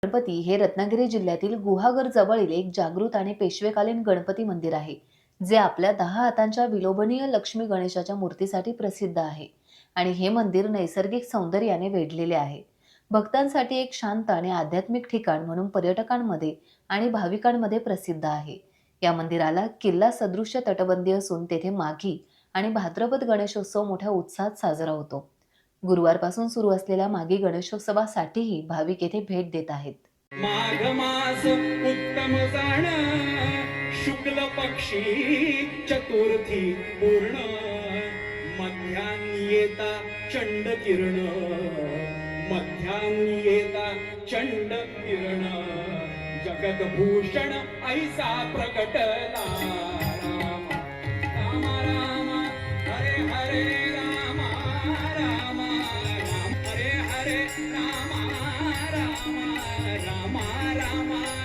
गणपती हे रत्नागिरी जिल्ह्यातील गुहागर जवळील एक जागृत आणि पेशवेकालीन गणपती मंदिर आहे, जे आपल्या 10 हातांच्या विलोभनीय लक्ष्मी गणेशाच्या मूर्तीसाठी प्रसिद्ध आहे. आणि हे मंदिर नैसर्गिक सौंदर्याने वेढलेले आहे. भक्तांसाठी एक शांत आणि आध्यात्मिक ठिकाण म्हणून पर्यटकांमध्ये आणि भाविकांमध्ये प्रसिद्ध आहे. या मंदिराला किल्ला सदृश्य तटबंदी असून तेथे माघी आणि भाद्रपद गणेशोत्सव मोठ्या उत्साहात साजरा होतो. गुरुवारपासून सुरू असलेल्या मागी गणेशोत्सवासाठीही भाविक येथे भेट देत आहेत. माघ मास उत्तम जाण शुक्ल पक्षी चतुर्थी पूर्ण मध्यान्नी येता चंड किरण मध्यान्नी येता चंड किरण जगत भूषण ऐसा प्रकटला राम राम हरे हरे राम राम राम हरे हरे राम राम राम राम